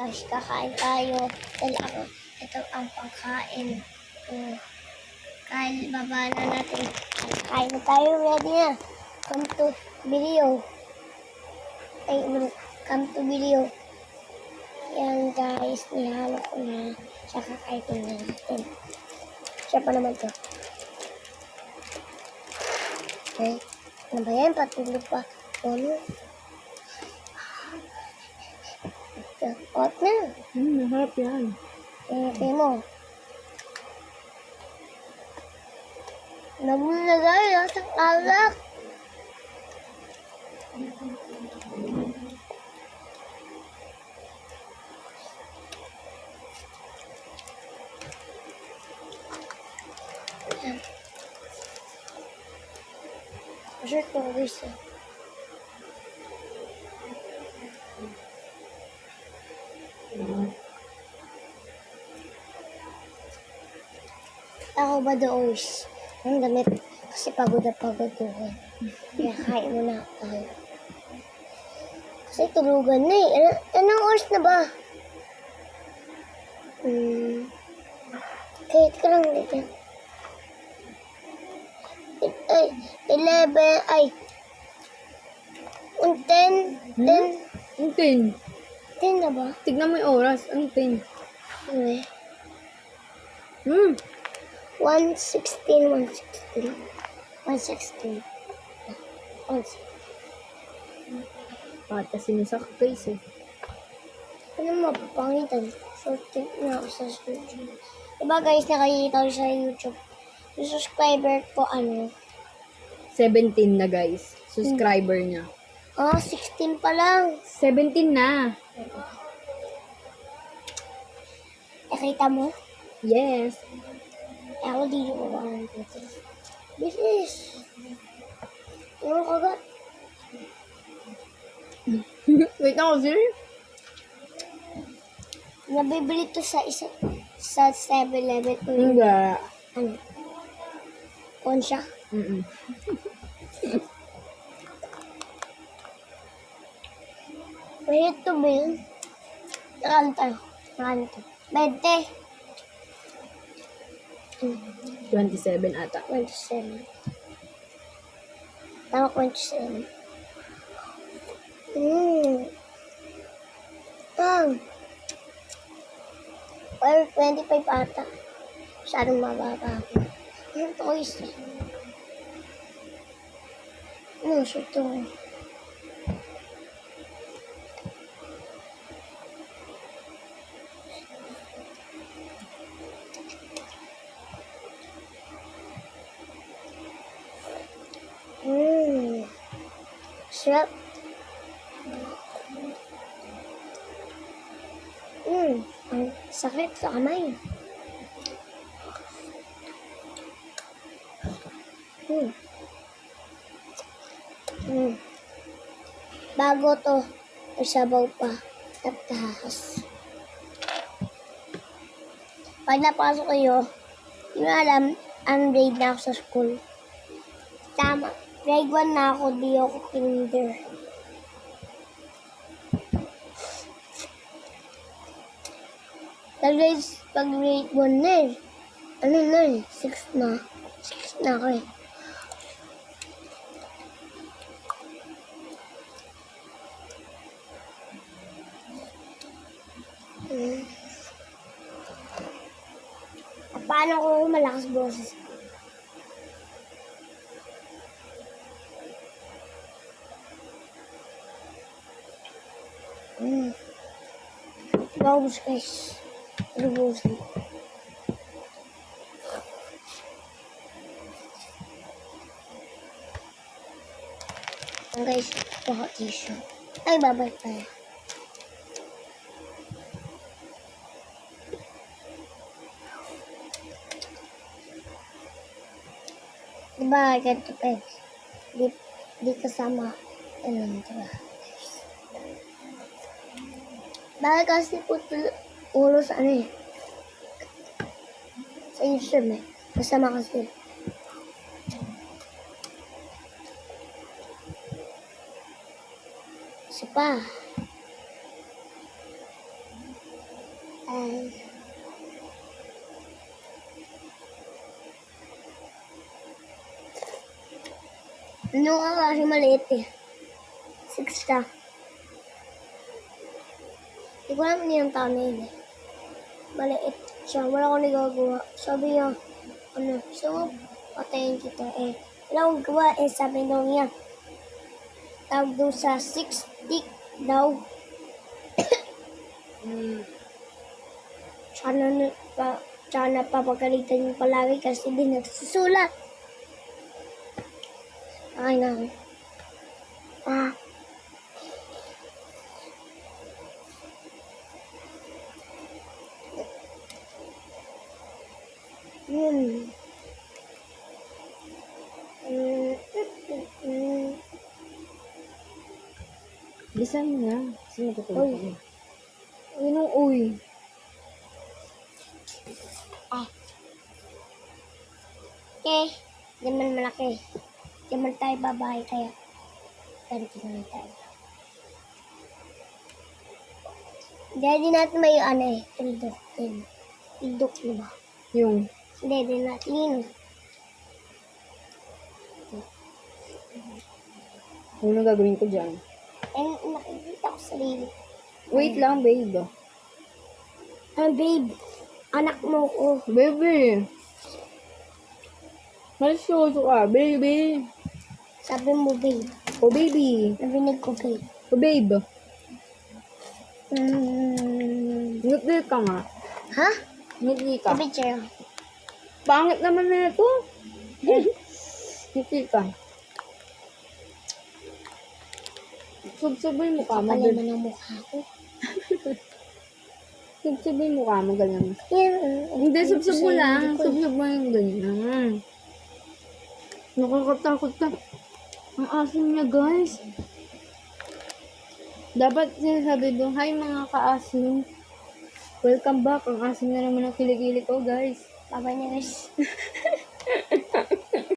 Guys, kakain tayo. Ito ang pagkain. Kain, baba na natin. Kain na tayo. Ready na. Come to video. Come to video. Yan guys, nihalo ko na. Siya kakain na natin. Siya pa naman to. Okay. Ano ba yan? Patulog pa. Ano? Hot na. Mahirap yan. Okay mo. Nabulagay sa kalak. Masarap ko guys. Ako ba doos? Ang damit. Kasi pagod na pagod ko. Kaya kain muna ako. Kasi tulugan na eh. Anong oras na ba? Kahit ka lang dito. 11, ay. 10. 10. Ang 10. 10 na ba? Tignan mo yung oras. Ang 10. Ano 1:16. 1:16. 1:16. Pata sinisak guys eh. Ano mapapangitan? Short clip na ako sa YouTube. Diba guys, nakikita ko sa YouTube. Yung subscriber ko, 17 na guys. Subscriber niya. 16 pa lang. 17 na. Nakita mo? Yes. Ako di ko ba ang business. Ano kagat? Wait ako sir. Nabibili to sa 7-Eleven. Enggak. Ano? Konsya? Wait to bill. Nakanta. 20. 27 ata. 27. Tama, 27. Well, 25 ata. Masyadong mababa ako. Ano to guys? Ano, shoot to. Sarap. Ang sakit sa kamay. Bago to, may sabaw pa at tahas. Pag napasok kayo, yun alam, ungrade na ako sa school. Tama. Grade 1 na ako, di ako kinder. Pag grade 1 na eh. Ano na eh, 6 na. 6 na ako eh. Paano ko malakas boses? Bagus guys. Lubusin ko. Guys, baka tissue. Ay, babay pa. Diba, ganito pa di kasama. Diba? Bakit kasi ulo sa sa YouTube eh. Kasama kasi. Isa pa. Ay. Ano ka kasi maliit eh. 6 ka. Hindi ko alam niyang tao na yun eh. Maliit siya. Wala akong nagagawa. Sabi niya, so, patayin kita eh. Wala akong gawa eh. Sabi daw niya, tawag daw sa 6 stick daw. Sana papagalitan niyo palagi kasi di nagsusulat. Ay na. Ah. Hmm. Bilisan mo na. Kasi natutulog Uy. ka na. Anong uy? Ah. Okay. Di man malaki. Di man tayo babae kaya. Ganito na lang tayo. Hindi natin may ano eh. Tildok. Tildok na ba? Yung, Hindi natin yun. ano gagawin ko dyan? Eh, nakikita ko sa sarili. Wait lang, babe. Babe. Anak mo ko. Baby. Malisyoso ka, baby. Sabi mo, babe. Oh, baby. Nabinig ko, babe. Oh, babe. Hmm. Ngiti ka nga. Ha? Ngiti ka. Sabi siya. Pangit naman na ito. Ngiti ka. Subsubay mo ka mo. Kapal naman ang mukha ko. Subsubay mo ka mo, ganyan. Yan. Hindi, subsubo lang. Subsubo yung ganyan. Nakakatakot ka. Ang asim niya, guys. Dapat sinasabi doon, hi mga kaasim. Welcome back. Ang asim na naman ang kilikili ko, guys. Baba niya, guys.